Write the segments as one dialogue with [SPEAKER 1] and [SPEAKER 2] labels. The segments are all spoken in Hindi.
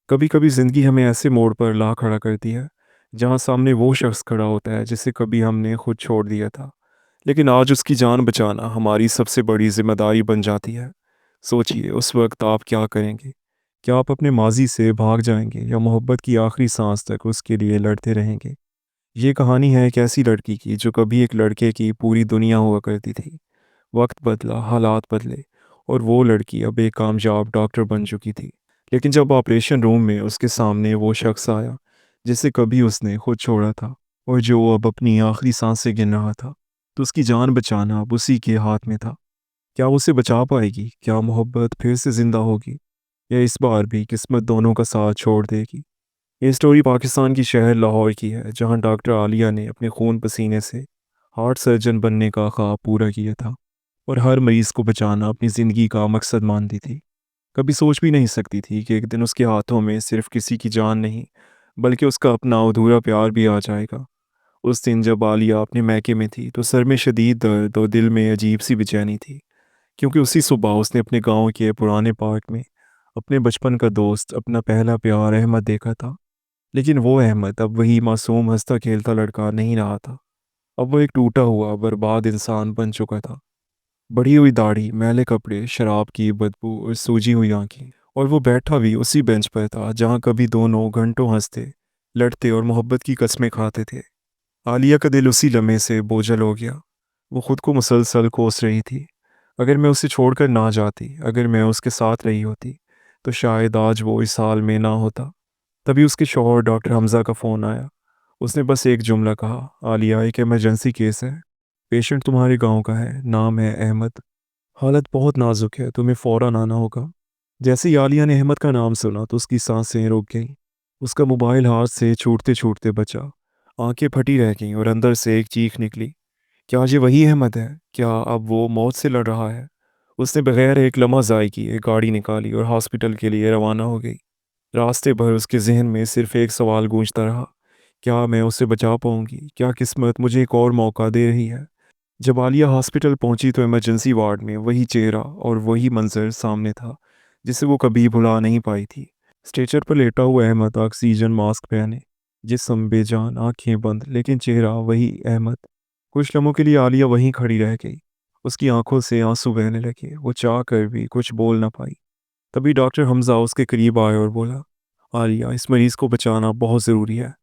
[SPEAKER 1] कभी कभी ज़िंदगी हमें ऐसे मोड़ पर ला खड़ा करती है जहाँ सामने वो शख्स खड़ा होता है जिसे कभी हमने खुद छोड़ दिया था, लेकिन आज उसकी जान बचाना हमारी सबसे बड़ी जिम्मेदारी बन जाती है। सोचिए उस वक्त आप क्या करेंगे। क्या आप अपने माजी से भाग जाएंगे या मोहब्बत की आखिरी सांस तक उसके लिए लड़ते रहेंगे। ये कहानी है एक ऐसी लड़की की जो कभी एक लड़के की पूरी दुनिया हुआ करती थी। वक्त बदला, हालात बदले, और वो लड़की अब एक कामयाब डॉक्टर बन चुकी थी। लेकिन जब ऑपरेशन रूम में उसके सामने वो शख्स आया जिसे कभी उसने खुद छोड़ा था और जो अब अपनी आखिरी सांसें गिन रहा था, तो उसकी जान बचाना अब उसी के हाथ में था। क्या वो उसे बचा पाएगी? क्या मोहब्बत फिर से जिंदा होगी, या इस बार भी किस्मत दोनों का साथ छोड़ देगी? ये स्टोरी पाकिस्तान की शहर लाहौर की है, जहां डॉक्टर आलिया ने अपने खून पसीने से हार्ट सर्जन बनने का ख्वाब पूरा किया था और हर मरीज़ को बचाना अपनी ज़िंदगी का मकसद मानती थी। कभी सोच भी नहीं सकती थी कि एक दिन उसके हाथों में सिर्फ किसी की जान नहीं, बल्कि उसका अपना अधूरा प्यार भी आ जाएगा। उस दिन जब आलिया अपने मैके में थी तो सर में शदीद दर्द और दिल में अजीब सी बेचैनी थी, क्योंकि उसी सुबह उसने अपने गांव के पुराने पार्क में अपने बचपन का दोस्त, अपना पहला प्यार अहमद देखा था। लेकिन वो अहमद अब वही मासूम हंसता खेलता लड़का नहीं रहा था। अब वो एक टूटा हुआ बर्बाद इंसान बन चुका था। बढ़ी हुई दाढ़ी, मैले कपड़े, शराब की बदबू और सूजी हुई आंखें। और वो बैठा भी उसी बेंच पर था जहाँ कभी दोनों घंटों हंसते, लड़ते और मोहब्बत की कस्में खाते थे। आलिया का दिल उसी लम्हे से बोझल हो गया। वो खुद को मुसलसल कोस रही थी। अगर मैं उसे छोड़कर ना जाती, अगर मैं उसके साथ रही होती, तो शायद आज वो इस हाल में ना होता। तभी उसके शौहर डॉक्टर हमज़ा का फ़ोन आया। उसने बस एक जुमला कहा, आलिया एक इमरजेंसी केस है, पेशेंट तुम्हारे गांव का है, नाम है अहमद, हालत बहुत नाजुक है, तुम्हें फ़ौरन आना होगा। जैसे ही आलिया ने अहमद का नाम सुना तो उसकी सांसें रुक गईं। उसका मोबाइल हाथ से छूटते छूटते बचा। आंखें फटी रह गईं और अंदर से एक चीख निकली, क्या ये वही अहमद है? क्या अब वो मौत से लड़ रहा है? उसने बगैर एक लम्हा ज़ाय किए गाड़ी निकाली और हॉस्पिटल के लिए रवाना हो गई। रास्ते भर उसके जहन में सिर्फ एक सवाल गूंजता रहा, क्या मैं उसे बचा पाऊंगी? क्या किस्मत मुझे एक और मौका दे रही है? जब आलिया हॉस्पिटल पहुंची तो इमरजेंसी वार्ड में वही चेहरा और वही मंजर सामने था जिसे वो कभी भुला नहीं पाई थी। स्ट्रेचर पर लेटा हुआ अहमद, ऑक्सीजन मास्क पहने, जिस्म बेजान, आंखें बंद, लेकिन चेहरा वही अहमद। कुछ लम्हों के लिए आलिया वहीं खड़ी रह गई। उसकी आंखों से आंसू बहने लगे, वो चाह कर भी कुछ बोल ना पाई। तभी डॉक्टर हमजा उसके करीब आए और बोला, आलिया इस मरीज़ को बचाना बहुत ज़रूरी है।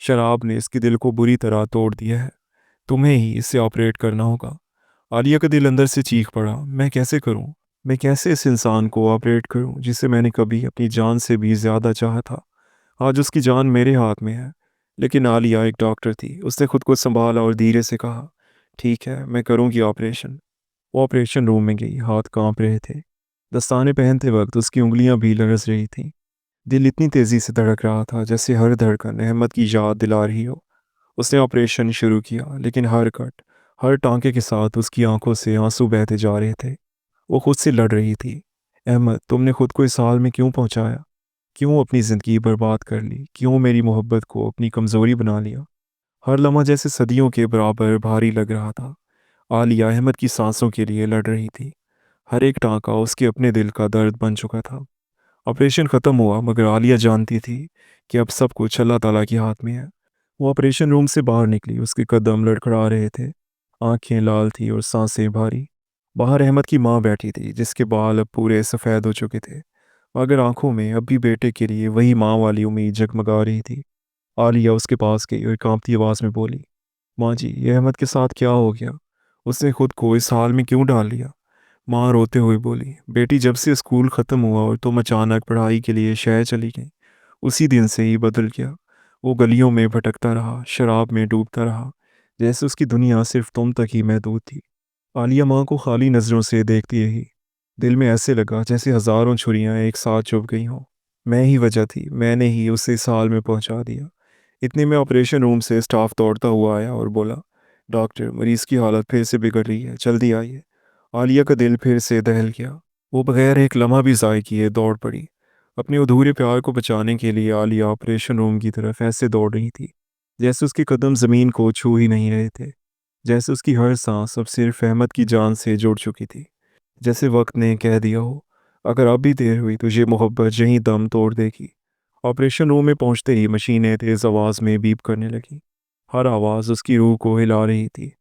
[SPEAKER 1] शराब ने इसके दिल को बुरी तरह तोड़ दिया है, तुम्हें ही इसे ऑपरेट करना होगा। आलिया का दिल अंदर से चीख पड़ा, मैं कैसे करूं? मैं कैसे इस इंसान को ऑपरेट करूं जिसे मैंने कभी अपनी जान से भी ज़्यादा चाहा था? आज उसकी जान मेरे हाथ में है। लेकिन आलिया एक डॉक्टर थी, उसने खुद को संभाला और धीरे से कहा, ठीक है, मैं करूंगी ऑपरेशन। वो ऑपरेशन रूम में गई, हाथ कांप रहे थे। दस्ताने पहनते वक्त उसकी उंगलियां भी लरस रही थीं। दिल इतनी तेज़ी से धड़क रहा था जैसे हर धड़कन अहमद की याद दिला रही हो। उसने ऑपरेशन शुरू किया, लेकिन हर कट, हर टांके के साथ उसकी आंखों से आंसू बहते जा रहे थे। वो खुद से लड़ रही थी, अहमद तुमने खुद को इस हाल में क्यों पहुंचाया? क्यों अपनी ज़िंदगी बर्बाद कर ली? क्यों मेरी मोहब्बत को अपनी कमज़ोरी बना लिया? हर लम्हा जैसे सदियों के बराबर भारी लग रहा था। आलिया अहमद की सांसों के लिए लड़ रही थी। हर एक टांका उसके अपने दिल का दर्द बन चुका था। ऑपरेशन ख़त्म हुआ, मगर आलिया जानती थी कि अब सब कुछ अल्लाह ताला के हाथ में है। वो ऑपरेशन रूम से बाहर निकली, उसके कदम लड़खड़ा रहे थे, आंखें लाल थी और सांसें भारी। बाहर अहमद की माँ बैठी थी, जिसके बाल अब पूरे सफ़ेद हो चुके थे, मगर आंखों में अब भी बेटे के लिए वही माँ वाली उम्मीद जगमगा रही थी। आलिया उसके पास गई और कांपती आवाज़ में बोली, माँ जी, ये अहमद के साथ क्या हो गया? उसने खुद को इस हाल में क्यों डाल लिया? माँ रोते हुए बोली, बेटी जब से स्कूल ख़त्म हुआ और तुम अचानक पढ़ाई के लिए शहर चली गई, उसी दिन से ही बदल गया। वो गलियों में भटकता रहा, शराब में डूबता रहा, जैसे उसकी दुनिया सिर्फ तुम तक ही महदूद थी। आलिया माँ को खाली नज़रों से देखती रही। दिल में ऐसे लगा जैसे हज़ारों छुरियाँ एक साथ चुभ गई हों। मैं ही वजह थी, मैंने ही उसे इस हाल में पहुँचा दिया। इतने में ऑपरेशन रूम से स्टाफ दौड़ता हुआ आया और बोला, डॉक्टर मरीज़ की हालत फिर से बिगड़ रही है, जल्दी आइए। आलिया का दिल फिर से दहल गया। वो बगैर एक लम्हा भी ज़ाय किए दौड़ पड़ी। अपने अधूरे प्यार को बचाने के लिए आलिया ऑपरेशन रूम की तरफ ऐसे दौड़ रही थी जैसे उसके कदम ज़मीन को छू ही नहीं रहे थे, जैसे उसकी हर सांस अब सिर्फ अहमद की जान से जुड़ चुकी थी, जैसे वक्त ने कह दिया हो, अगर अब भी देर हुई तो ये मोहब्बत यहीं दम तोड़ देगी। ऑपरेशन रूम में पहुंचते ही मशीनें तेज़ आवाज़ में बीप करने लगी। हर आवाज़ उसकी रूह को हिला रही थी।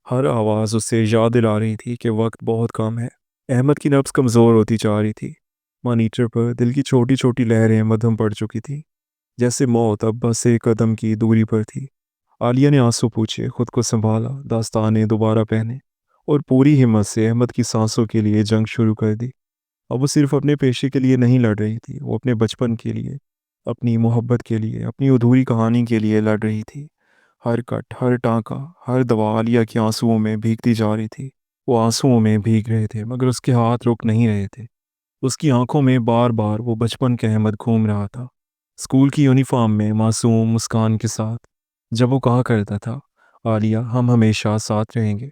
[SPEAKER 1] हर आवाज़ उससे याद दिला रही थी कि वक्त बहुत कम है। अहमद की नब्ज़ कमज़ोर होती जा रही थी। मॉनिटर पर दिल की छोटी छोटी लहरें मध्यम पड़ चुकी थी, जैसे मौत अब बस एक कदम की दूरी पर थी। आलिया ने आंसू पूछे, खुद को संभाला, दास्तानें दोबारा पहने और पूरी हिम्मत से अहमद की सांसों के लिए जंग शुरू कर दी। अब वो सिर्फ अपने पेशे के लिए नहीं लड़ रही थी, वो अपने बचपन के लिए, अपनी मोहब्बत के लिए, अपनी अधूरी कहानी के लिए लड़ रही थी। हर कट, हर टाँका, हर दवा आलिया के आंसुओं में भीगती जा रही थी। वो आंसुओं में भीग रहे थे मगर उसके हाथ रुक नहीं रहे थे। उसकी आंखों में बार बार वो बचपन का अहमद घूम रहा था, स्कूल की यूनिफॉर्म में मासूम मुस्कान के साथ, जब वो कहा करता था, आलिया हम हमेशा साथ रहेंगे।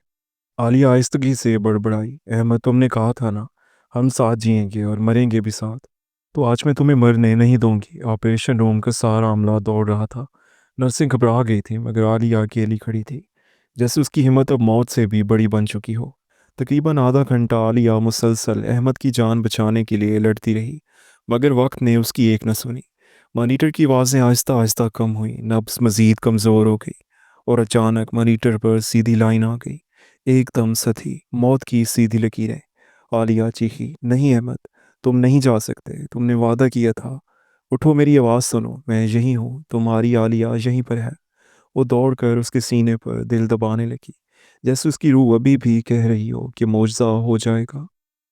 [SPEAKER 1] आलिया आहिस्तगी से बड़बड़ाई, अहमद तुमने कहा था ना, हम साथ जिएंगे और मरेंगे भी साथ। तो आज मैं तुम्हें मरने नहीं दूंगी। ऑपरेशन रूम का सारा अमला दौड़ रहा था। नर्सें घबरा गई थी मगर आलिया अकेली खड़ी थी, जैसे उसकी हिम्मत अब मौत से भी बड़ी बन चुकी हो। तकरीबन आधा घंटा आलिया मुसलसल अहमद की जान बचाने के लिए लड़ती रही, मगर वक्त ने उसकी एक न सुनी। मॉनिटर की आवाज़ें आहिस्ता आहिस्ता कम हुई, नब्ज़ मज़ीद कमज़ोर हो गई और अचानक मॉनिटर पर सीधी लाइन आ गई, एकदम सधी, मौत की सीधी लकीरें। आलिया चीखी, नहीं अहमद, तुम नहीं जा सकते, तुमने वादा किया था। उठो, मेरी आवाज़ सुनो, मैं यहीं हूँ, तुम्हारी आलिया यहीं पर है। वो दौड़कर उसके सीने पर दिल दबाने लगी, जैसे उसकी रूह अभी भी कह रही हो कि मौजज़ा हो जाएगा।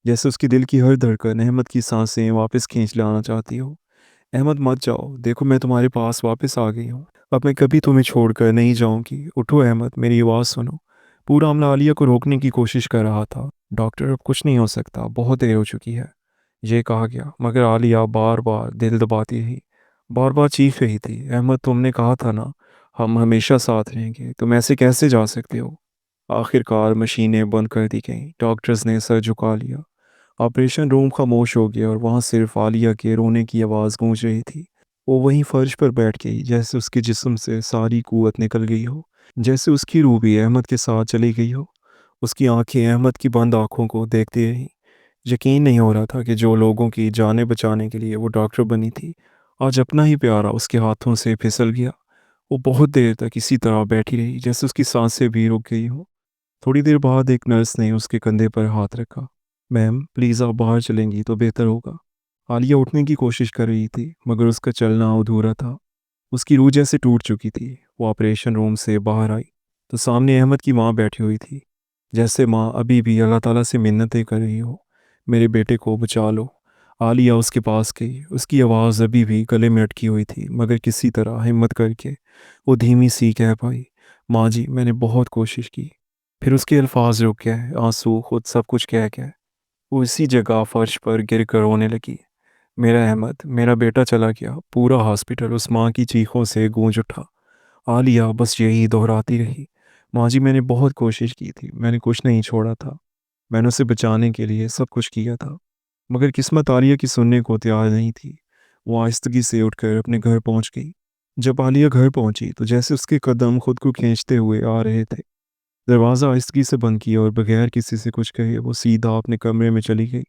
[SPEAKER 1] जैसे उसकी दिल की हर धड़कन अहमद की सांसें वापस खींच लाना चाहती हो। अहमद मत जाओ, देखो मैं तुम्हारे पास वापस आ गई हूँ। अब मैं कभी तुम्हें छोड़कर नहीं जाऊंगी। उठो अहमद, मेरी आवाज़ सुनो। पूरा अमला आलिया को रोकने की कोशिश कर रहा था। डॉक्टर, अब कुछ नहीं हो सकता, बहुत देर हो चुकी है, ये कहा गया, मगर आलिया बार बार दिल दबाती रही, बार बार चीख रही थी, अहमद तुमने कहा था ना, हम हमेशा साथ रहेंगे, तुम ऐसे कैसे जा सकते हो। आखिरकार मशीनें बंद कर दी गईं, डॉक्टर्स ने सर झुका लिया। ऑपरेशन रूम खामोश हो गया और वहाँ सिर्फ आलिया के रोने की आवाज़ गूंज रही थी। वो वहीं फर्श पर बैठ गई, जैसे उसके जिस्म से सारी कुव्वत निकल गई हो, जैसे उसकी रूह भी अहमद के साथ चली गई हो। उसकी आंखें अहमद की बंद आंखों को देखती रहीं। यकीन नहीं हो रहा था कि जो लोगों की जानें बचाने के लिए वो डॉक्टर बनी थी, आज अपना ही प्यारा उसके हाथों से फिसल गया। वो बहुत देर तक इसी तरह बैठी रही, जैसे उसकी सांसें भी रुक गई हों। थोड़ी देर बाद एक नर्स ने उसके कंधे पर हाथ रखा। मैम, प्लीज़ आप बाहर चलेंगी तो बेहतर होगा। आलिया उठने की कोशिश कर रही थी मगर उसका चलना अधूरा था। उसकी रूह जैसे टूट चुकी थी। वो ऑपरेशन रूम से बाहर आई तो सामने अहमद की माँ बैठी हुई थी, जैसे माँ अभी भी अल्लाह ताला से मिन्नतें कर रही हो, मेरे बेटे को बचा लो। आलिया उसके पास गई, उसकी आवाज़ अभी भी गले में अटकी हुई थी, मगर किसी तरह हिम्मत करके वो धीमी सी कह पाई, माँ जी, मैंने बहुत कोशिश की। फिर उसके अल्फाज रुक गए, आंसू खुद सब कुछ कह गए। वो इसी जगह फर्श पर गिर कर रोने लगी। मेरा अहमद, मेरा बेटा चला गया। पूरा हॉस्पिटल उस माँ की चीखों से गूंज उठा। आलिया बस यही दोहराती रही, माँ जी, मैंने बहुत कोशिश की थी, मैंने कुछ नहीं छोड़ा था, मैंने उसे बचाने के लिए सब कुछ किया था। मगर किस्मत आलिया की सुनने को तैयार नहीं थी। वो आहिस्तगी से उठकर अपने घर पहुंच गई। जब आलिया घर पहुंची तो जैसे उसके कदम खुद को खींचते हुए आ रहे थे। दरवाज़ा आहिस्तगी से बंद किया और बगैर किसी से कुछ कहे वो सीधा अपने कमरे में चली गई,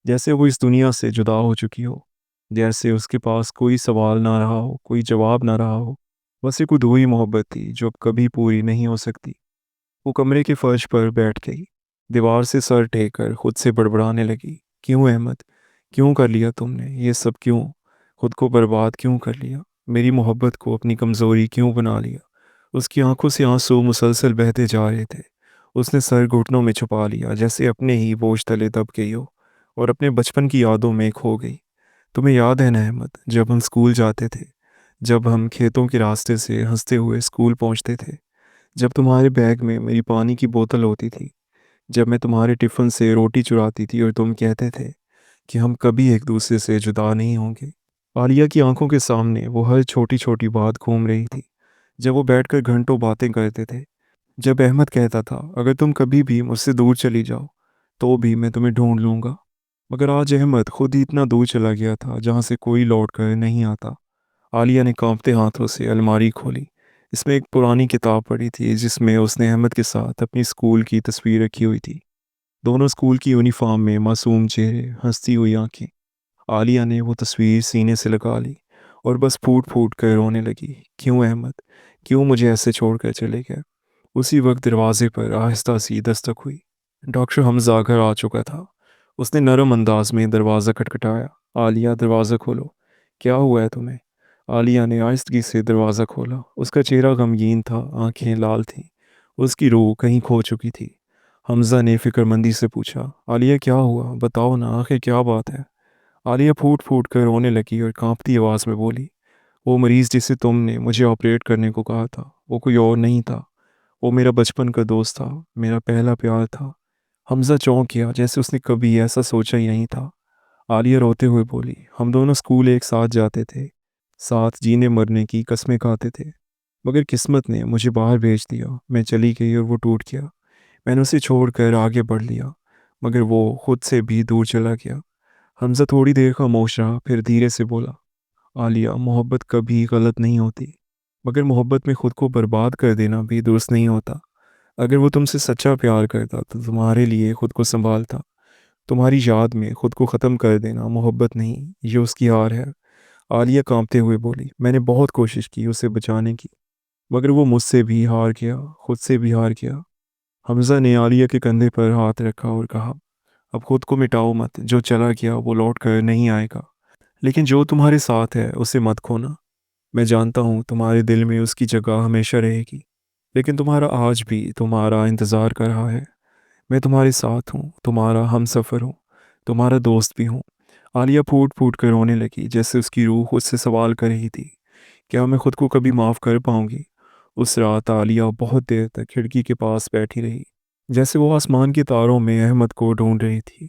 [SPEAKER 1] जैसे वो इस दुनिया से जुदा हो चुकी हो, जैसे उसके पास कोई सवाल ना रहा हो, कोई जवाब ना रहा हो। बस एक अधूरी मोहब्बत थी जो अब कभी पूरी नहीं हो सकती। वो कमरे के फर्श पर बैठ गई, दीवार से सर टेक कर खुद से बड़बड़ाने लगी, क्यों अहमद, क्यों कर लिया तुमने ये सब, क्यों खुद को बर्बाद क्यों कर लिया, मेरी मोहब्बत को अपनी कमज़ोरी क्यों बना लिया। उसकी आंखों से आंसू मुसलसल बहते जा रहे थे। उसने सर घुटनों में छुपा लिया, जैसे अपने ही बोझ तले दब गई हो और अपने बचपन की यादों में खो गई। तुम्हें याद है ना अहमद, जब हम स्कूल जाते थे, जब हम खेतों के रास्ते से हंसते हुए स्कूल पहुंचते थे, जब तुम्हारे बैग में मेरी पानी की बोतल होती थी, जब मैं तुम्हारे टिफ़िन से रोटी चुराती थी और तुम कहते थे कि हम कभी एक दूसरे से जुदा नहीं होंगे। आलिया की आंखों के सामने वो हर छोटी छोटी बात घूम रही थी। जब वो बैठकर घंटों बातें करते थे, जब अहमद कहता था, अगर तुम कभी भी मुझसे दूर चली जाओ तो भी मैं तुम्हें ढूंढ लूँगा। मगर आज अहमद खुद ही इतना दूर चला गया था जहाँ से कोई लौट कर नहीं आता। आलिया ने कांपते हाथों से अलमारी खोली। इसमें एक पुरानी किताब पड़ी थी जिसमें उसने अहमद के साथ अपनी स्कूल की तस्वीर रखी हुई थी। दोनों स्कूल की यूनिफॉर्म में मासूम चेहरे, हंसती हुई आंखें। आलिया ने वो तस्वीर सीने से लगा ली और बस फूट फूट कर रोने लगी। क्यों अहमद, क्यों मुझे ऐसे छोड़कर चले गए? उसी वक्त दरवाजे पर आहिस्ता सी दस्तक हुई। डॉक्टर हमजा घर आ चुका था। उसने नरम अंदाज में दरवाज़ा खटखटाया। आलिया, दरवाज़ा खोलो। क्या हुआ है तुम्हें? आलिया ने आहिस्तगी से दरवाज़ा खोला। उसका चेहरा गमगीन था, आंखें लाल थीं। उसकी रूह कहीं खो चुकी थी। हमजा ने फिक्रमंदी से पूछा, आलिया क्या हुआ? बताओ ना, आखिर क्या बात है? आलिया फूट फूट कर रोने लगी और कांपती आवाज़ में बोली, वो मरीज़ जिसे तुमने मुझे ऑपरेट करने को कहा था, वो कोई और नहीं था। वो मेरा बचपन का दोस्त था, मेरा पहला प्यार था। हमजा चौंक गया, जैसे उसने कभी ऐसा सोचा ही नहीं था। आलिया रोते हुए बोली, हम दोनों स्कूल एक साथ जाते थे, साथ जीने मरने की कस्में खाते थे। मगर किस्मत ने मुझे बाहर भेज दिया। मैं चली गई और वो टूट गया। मैंने उसे छोड़कर आगे बढ़ लिया, मगर वो खुद से भी दूर चला गया। हमजा थोड़ी देर खामोश रहा, फिर धीरे से बोला, आलिया, मोहब्बत कभी गलत नहीं होती, मगर मोहब्बत में खुद को बर्बाद कर देना भी दुरुस्त नहीं होता। अगर वो तुमसे सच्चा प्यार करता तो तुम्हारे लिए खुद को संभालता। तुम्हारी याद में खुद को ख़त्म कर देना मोहब्बत नहीं, ये उसकी हार है। आलिया कांपते हुए बोली, मैंने बहुत कोशिश की उसे बचाने की, मगर वो मुझसे भी हार गया, खुद से भी हार गया। हमजा ने आलिया के कंधे पर हाथ रखा और कहा, अब खुद को मिटाओ मत। जो चला गया वो लौट कर नहीं आएगा, लेकिन जो तुम्हारे साथ है उसे मत खोना। मैं जानता हूँ तुम्हारे दिल में उसकी जगह हमेशा रहेगी, लेकिन तुम्हारा आज भी तुम्हारा इंतज़ार कर रहा है। मैं तुम्हारे साथ हूँ, तुम्हारा हम सफ़र हूँ, तुम्हारा दोस्त भी हूँ। आलिया फूट फूट कर रोने लगी, जैसे उसकी रूह खुद से सवाल कर रही थी, क्या मैं खुद को कभी माफ़ कर पाऊंगी? उस रात आलिया बहुत देर तक खिड़की के पास बैठी रही, जैसे वो आसमान के तारों में अहमद को ढूंढ रही थी।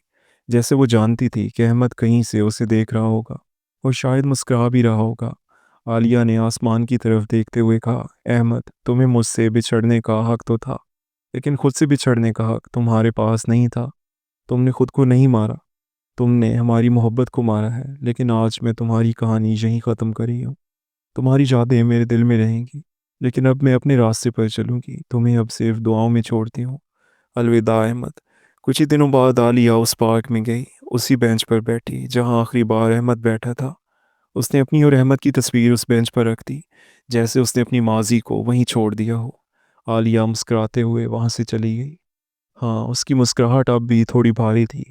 [SPEAKER 1] जैसे वो जानती थी कि अहमद कहीं से उसे देख रहा होगा और शायद मुस्कुरा भी रहा होगा। आलिया ने आसमान की तरफ देखते हुए कहा, अहमद, तुम्हें मुझसे बिछड़ने का हक तो था, लेकिन खुद से बिछड़ने का हक तुम्हारे पास नहीं था। तुमने खुद को नहीं मारा, तुमने हमारी मोहब्बत को मारा है। लेकिन आज मैं तुम्हारी कहानी यहीं ख़त्म कर रही हूँ। तुम्हारी यादें मेरे दिल में रहेंगी, लेकिन अब मैं अपने रास्ते पर चलूँगी। तुम्हें अब सिर्फ दुआओं में छोड़ती हूँ। अलविदा अहमद। कुछ ही दिनों बाद आलिया उस पार्क में गई, उसी बेंच पर बैठी जहाँ आखिरी बार अहमद बैठा था। उसने अपनी और अहमद की तस्वीर उस बेंच पर रख दी, जैसे उसने अपनी माजी को वहीं छोड़ दिया हो। आलिया मुस्कुराते हुए वहाँ से चली गई। हाँ, उसकी मुस्कुराहट अब भी थोड़ी भारी थी,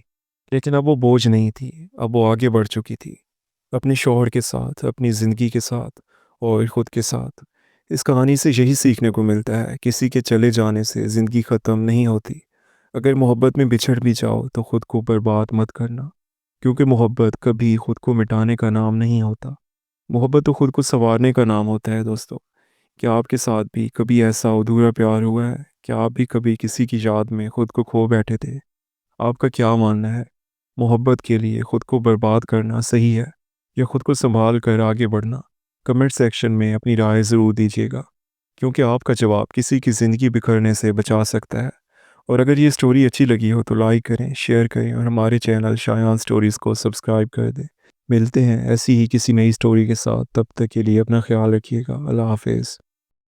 [SPEAKER 1] लेकिन अब वो बोझ नहीं थी। अब वो आगे बढ़ चुकी थी, अपने शौहर के साथ, अपनी ज़िंदगी के साथ और खुद के साथ। इस कहानी से यही सीखने को मिलता है, किसी के चले जाने से ज़िंदगी ख़त्म नहीं होती। अगर मोहब्बत में बिछड़ भी जाओ तो खुद को बर्बाद मत करना, क्योंकि मोहब्बत कभी खुद को मिटाने का नाम नहीं होता। मोहब्बत तो खुद को संवारने का नाम होता है दोस्तों। क्या आपके साथ भी कभी ऐसा अधूरा प्यार हुआ है? क्या आप भी कभी किसी की याद में खुद को खो बैठे थे? आपका क्या मानना है? मोहब्बत के लिए खुद को बर्बाद करना सही है या खुद को संभाल कर आगे बढ़ना? कमेंट सेक्शन में अपनी राय ज़रूर दीजिएगा, क्योंकि आपका जवाब किसी की ज़िंदगी बिखरने से बचा सकता है। और अगर ये स्टोरी अच्छी लगी हो तो लाइक करें, शेयर करें और हमारे चैनल शायान स्टोरीज़ को सब्सक्राइब कर दें। मिलते हैं ऐसी ही किसी नई स्टोरी के साथ, तब तक के लिए अपना ख्याल रखिएगा। अल्लाह हाफिज़।